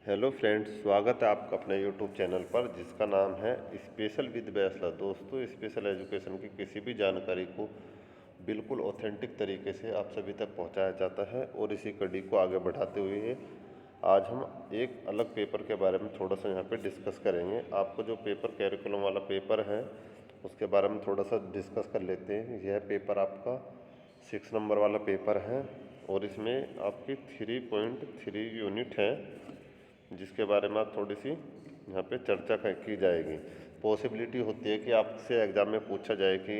Hello friends, स्वागत है आपका अपने यूट्यूब चैनल पर जिसका नाम है स्पेशल विद बैचलर। दोस्तों, स्पेशल एजुकेशन की किसी भी जानकारी को बिल्कुल ऑथेंटिक तरीके से आप सभी तक पहुंचाया जाता है और इसी कड़ी को आगे बढ़ाते हुए आज हम एक अलग पेपर के बारे में थोड़ा सा यहाँ पे डिस्कस करेंगे। आपको जो पेपर कैरिकुलम वाला पेपर है उसके बारे में थोड़ा सा डिस्कस कर लेते हैं। यह पेपर आपका 6 नंबर वाला पेपर है और इसमें आपकी 3.3 यूनिट है जिसके बारे में आज थोड़ी सी यहाँ पे चर्चा की जाएगी। पॉसिबिलिटी होती है कि आपसे एग्ज़ाम में पूछा जाए कि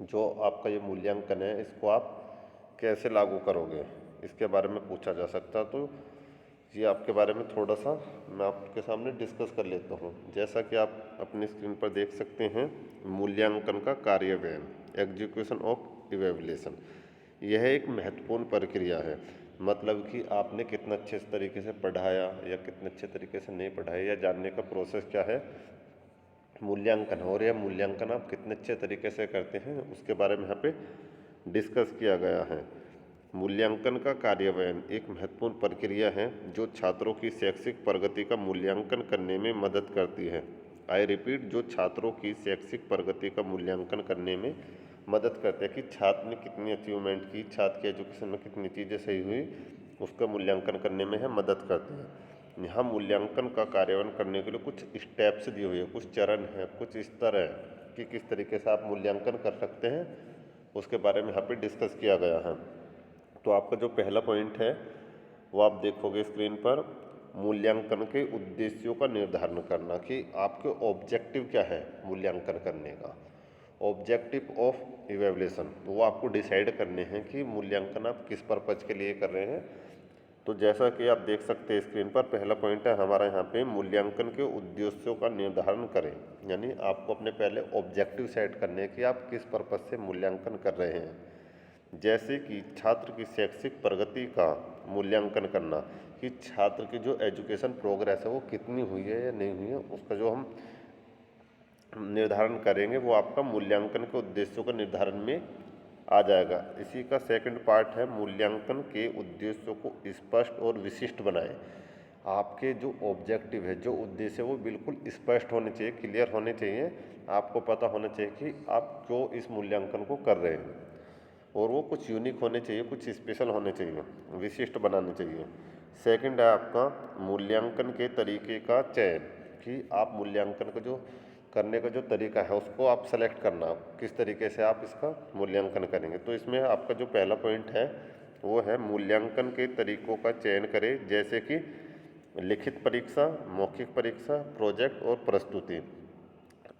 जो आपका ये मूल्यांकन है इसको आप कैसे लागू करोगे, इसके बारे में पूछा जा सकता है। तो ये आपके बारे में थोड़ा सा मैं आपके सामने डिस्कस कर लेता हूँ। जैसा कि आप अपनी स्क्रीन पर देख सकते हैं, मूल्यांकन का कार्यान्वयन, एग्जीक्यूशन ऑफ इवैल्यूएशन, यह एक महत्वपूर्ण प्रक्रिया है। मतलब कि आपने कितना अच्छे तरीके से पढ़ाया या कितने अच्छे तरीके से नहीं पढ़ाया, या जानने का प्रोसेस क्या है, मूल्यांकन। और यह मूल्यांकन आप कितने अच्छे तरीके से करते हैं उसके बारे में यहाँ पे डिस्कस किया गया है। मूल्यांकन का कार्यान्वयन एक महत्वपूर्ण प्रक्रिया है जो छात्रों की शैक्षिक प्रगति का मूल्यांकन करने में मदद करती है। आई रिपीट, जो छात्रों की शैक्षिक प्रगति का मूल्यांकन करने में मदद करते हैं कि छात्र ने कितनी अचीवमेंट की, छात्र के एजुकेशन में कितनी चीज़ें सही हुई, उसका मूल्यांकन करने में है मदद करते हैं। यहाँ मूल्यांकन का कार्यान्वयन करने के लिए कुछ स्टेप्स दिए हुए हैं, कुछ चरण हैं, कुछ स्तर है कि किस तरीके से आप मूल्यांकन कर सकते हैं, उसके बारे में यहाँ पे डिस्कस किया गया है। तो आपका जो पहला पॉइंट है वो आप देखोगे स्क्रीन पर, मूल्यांकन के उद्देश्यों का निर्धारण करना कि आपके ऑब्जेक्टिव क्या है मूल्यांकन करने का। ऑब्जेक्टिव ऑफ इवैल्यूएशन वो आपको डिसाइड करने हैं कि मूल्यांकन आप किस पर्पज़ के लिए कर रहे हैं। तो जैसा कि आप देख सकते हैं स्क्रीन पर, पहला पॉइंट है हमारा यहाँ पे, मूल्यांकन के उद्देश्यों का निर्धारण करें। यानी आपको अपने पहले ऑब्जेक्टिव सेट करने हैं कि आप किस पर्पज़ से मूल्यांकन कर रहे हैं। जैसे कि छात्र की शैक्षिक प्रगति का मूल्यांकन करना, कि छात्र की जो एजुकेशन प्रोग्रेस है वो कितनी हुई है या नहीं हुई है, उसका जो हम निर्धारण करेंगे वो आपका मूल्यांकन के उद्देश्यों का निर्धारण में आ जाएगा। इसी का सेकंड पार्ट है, मूल्यांकन के उद्देश्यों को स्पष्ट और विशिष्ट बनाएं। आपके जो ऑब्जेक्टिव है, जो उद्देश्य है, वो बिल्कुल स्पष्ट होने चाहिए, क्लियर होने चाहिए। आपको पता होना चाहिए कि आप क्यों इस मूल्यांकन को कर रहे हैं, और वो कुछ यूनिक होने चाहिए, कुछ स्पेशल होने चाहिए, विशिष्ट बनाने चाहिए। सेकंड है आपका मूल्यांकन के तरीके का चयन, कि आप मूल्यांकन का जो करने का जो तरीका है उसको आप सेलेक्ट करना, किस तरीके से आप इसका मूल्यांकन करेंगे। तो इसमें आपका जो पहला पॉइंट है वो है, मूल्यांकन के तरीकों का चयन करें, जैसे कि लिखित परीक्षा, मौखिक परीक्षा, प्रोजेक्ट और प्रस्तुति।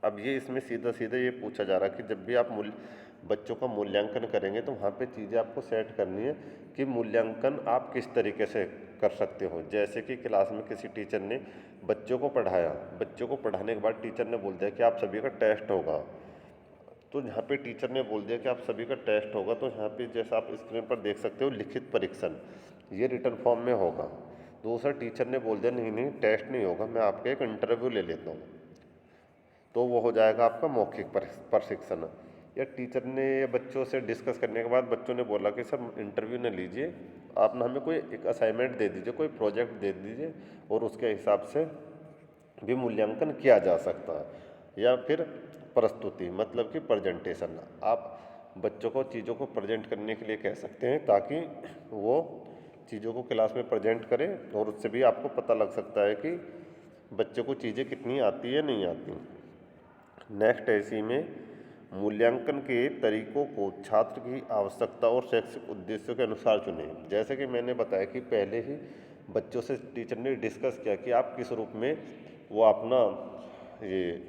अब ये इसमें सीधा सीधा ये पूछा जा रहा है कि जब भी आप बच्चों का मूल्यांकन करेंगे तो वहाँ पे चीज़ें आपको सेट करनी है कि मूल्यांकन आप किस तरीके से कर सकते हो। जैसे कि क्लास में किसी टीचर ने बच्चों को पढ़ाया, बच्चों को पढ़ाने के बाद टीचर ने बोल दिया कि आप सभी का टेस्ट होगा। तो यहाँ पे टीचर ने बोल दिया कि आप सभी का टेस्ट होगा, तो यहाँ पे जैसा आप स्क्रीन पर देख सकते हो, लिखित परीक्षण ये रिटर्न फॉर्म में होगा। दूसरा टीचर ने बोल दिया नहीं नहीं टेस्ट नहीं होगा, मैं आपका एक इंटरव्यू ले लेता हूँ, तो वो हो जाएगा आपका मौखिक प्रशिक्षण। या टीचर ने बच्चों से डिस्कस करने के बाद बच्चों ने बोला कि सर इंटरव्यू न लीजिए, आप ना हमें कोई एक असाइनमेंट दे दीजिए, कोई प्रोजेक्ट दे दीजिए, और उसके हिसाब से भी मूल्यांकन किया जा सकता है। या फिर प्रस्तुति, मतलब कि प्रेजेंटेशन, आप बच्चों को चीज़ों को प्रेजेंट करने के लिए कह सकते हैं ताकि वो चीज़ों को क्लास में प्रेजेंट करें, और उससे भी आपको पता लग सकता है कि बच्चों को चीज़ें कितनी आती है नहीं आती। नेक्स्ट है, इसी में मूल्यांकन के तरीकों को छात्र की आवश्यकता और शैक्षिक उद्देश्यों के अनुसार चुनें। जैसे कि मैंने बताया कि पहले ही बच्चों से टीचर ने डिस्कस किया कि आप किस रूप में वो अपना ये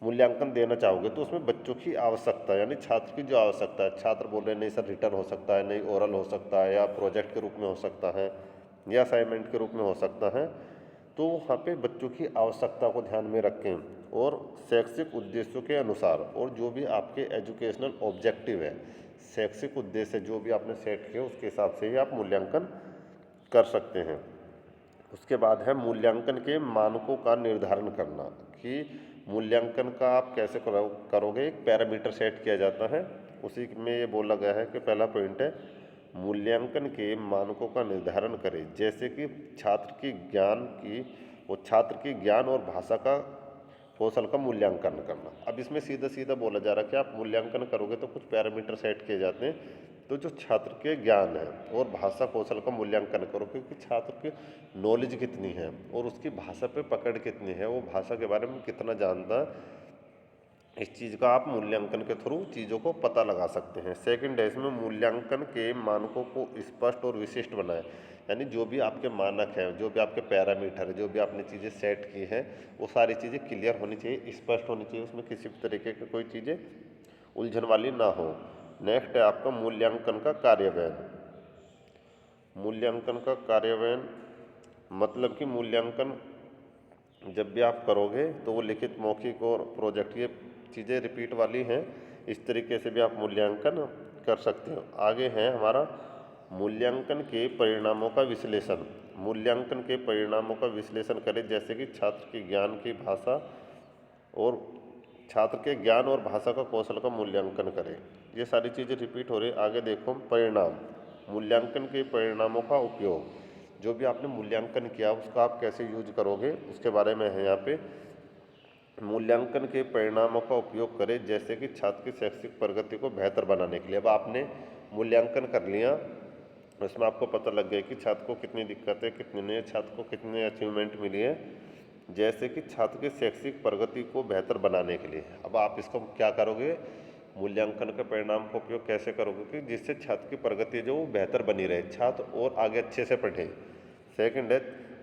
मूल्यांकन देना चाहोगे, तो उसमें बच्चों की आवश्यकता यानी छात्र की जो आवश्यकता है, छात्र बोल रहे हैं नहीं सर रिटर्न हो सकता है, नहीं ओरल हो सकता है, या प्रोजेक्ट के रूप में हो सकता है, या असाइनमेंट के रूप में हो सकता है, तो वहाँ पे बच्चों की आवश्यकता को ध्यान में रखें और शैक्षिक उद्देश्यों के अनुसार, और जो भी आपके एजुकेशनल ऑब्जेक्टिव है, शैक्षिक उद्देश्य जो भी आपने सेट किए उसके हिसाब से ही आप मूल्यांकन कर सकते हैं। उसके बाद है मूल्यांकन के मानकों का निर्धारण करना, कि मूल्यांकन का आप कैसे करोगे। एक पैरामीटर सेट किया जाता है, उसी में ये बोला गया है कि पहला पॉइंट है, मूल्यांकन के मानकों का निर्धारण करें, जैसे कि छात्र की ज्ञान और भाषा का कौशल का मूल्यांकन करना। अब इसमें सीधा सीधा बोला जा रहा है कि आप मूल्यांकन करोगे तो कुछ पैरामीटर सेट किए जाते हैं, तो जो छात्र के ज्ञान है और भाषा कौशल का मूल्यांकन करो, क्योंकि छात्र की नॉलेज कितनी है और उसकी भाषा पे पकड़ कितनी है, वो भाषा के बारे में कितना जानता है, इस चीज़ का आप मूल्यांकन के थ्रू चीज़ों को पता लगा सकते हैं। सेकंड है, इसमें मूल्यांकन के मानकों को स्पष्ट और विशिष्ट बनाएं, यानी जो भी आपके मानक हैं, जो भी आपके पैरामीटर है, जो भी आपने चीज़ें सेट की हैं, वो सारी चीज़ें क्लियर होनी चाहिए, स्पष्ट होनी चाहिए, उसमें किसी भी तरीके की कोई चीज़ें उलझन वाली ना हो। नेक्स्ट है आपका मूल्यांकन का कार्यान्वयन। मूल्यांकन का कार्यान्वयन मतलब कि मूल्यांकन जब भी आप करोगे तो वो लिखित, मौखिक और प्रोजेक्ट, ये चीज़ें रिपीट वाली हैं, इस तरीके से भी आप मूल्यांकन कर सकते हो। आगे है हमारा मूल्यांकन के परिणामों का विश्लेषण। मूल्यांकन के परिणामों का विश्लेषण करें, जैसे कि छात्र के ज्ञान और भाषा का कौशल का मूल्यांकन करें। ये सारी चीज़ें रिपीट हो रही है। आगे देखो परिणाम, मूल्यांकन के परिणामों का उपयोग। जो भी आपने मूल्यांकन किया उसका आप कैसे यूज करोगे उसके बारे में है यहाँ पे। मूल्यांकन के परिणामों का उपयोग करें, जैसे कि छात्र की शैक्षिक प्रगति को बेहतर बनाने के लिए। अब आपने मूल्यांकन कर लिया, उसमें आपको पता लग गया कि छात्र को कितनी दिक्कत है, कितनी नहीं है, छात्र को कितनी अचीवमेंट मिली है, जैसे कि छात्र की शैक्षिक प्रगति को बेहतर बनाने के लिए। अब आप इसको क्या करोगे, मूल्यांकन के परिणाम का उपयोग कैसे करोगे कि जिससे छात्र की प्रगति जो वो बेहतर बनी रहे, छात्र और आगे अच्छे से पढ़े। सेकंड है,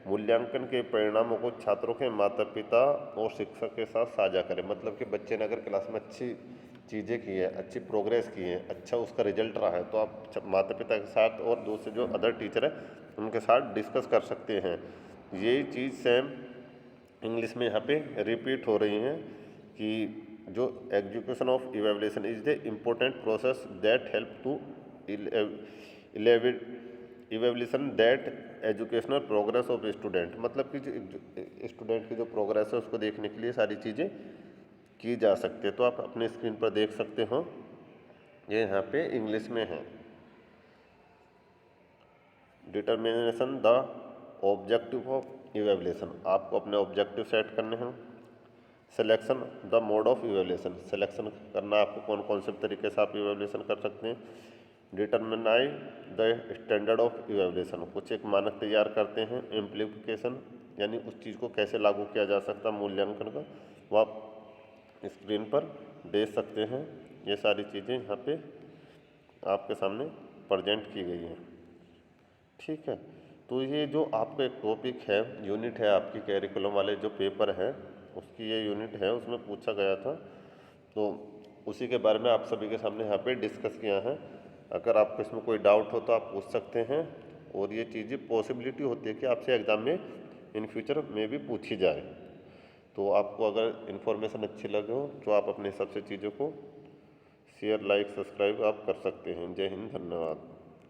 मूल्यांकन के परिणामों को छात्रों के माता पिता और शिक्षक के साथ साझा करें। मतलब कि बच्चे ने अगर क्लास में अच्छी चीज़ें की है, अच्छी प्रोग्रेस की है, अच्छा उसका रिजल्ट रहा है, तो आप माता पिता के साथ और दूसरे जो अदर टीचर है उनके साथ डिस्कस कर सकते हैं। यही चीज़ सेम इंग्लिश में यहाँ पे रिपीट हो रही हैं कि जो execution of evaluation is the important process that help to evaluation that educational progress of student. मतलब कि जो स्टूडेंट की जो प्रोग्रेस है उसको देखने के लिए सारी चीज़ें की जा सकती है। तो आप अपने स्क्रीन पर देख सकते हो, ये यहाँ पे इंग्लिश में है। Determination the objective of evaluation, आपको अपने ऑब्जेक्टिव सेट करने हैं। Selection the mode of evaluation, selection करना आपको कौन कौन से तरीके से आप इवैल्यूएशन कर सकते हैं। डिटरमिनाई द स्टैंडर्ड ऑफ इवैल्यूएशन, कुछ एक मानक तैयार करते हैं। इम्प्लीकेशन, यानी उस चीज़ को कैसे लागू किया जा सकता है मूल्यांकन का, वो आप स्क्रीन पर देख सकते हैं। ये सारी चीज़ें यहाँ पे आपके सामने प्रेजेंट की गई हैं। ठीक है, तो ये जो आपका एक टॉपिक है, यूनिट है, आपकी कैरिकुलम वाले जो पेपर है उसकी ये यूनिट है, उसमें पूछा गया था, तो उसी के बारे में आप सभी के सामने यहाँ पे डिस्कस किया है। अगर आपको इसमें कोई डाउट हो तो आप पूछ सकते हैं, और ये चीज़ें पॉसिबिलिटी होती है कि आपसे एग्ज़ाम में इन फ्यूचर में भी पूछी जाए। तो आपको अगर इन्फॉर्मेशन अच्छी लगे हो तो आप अपने हिसाब से चीज़ों को शेयर, लाइक, सब्सक्राइब आप कर सकते हैं। जय हिंद, धन्यवाद।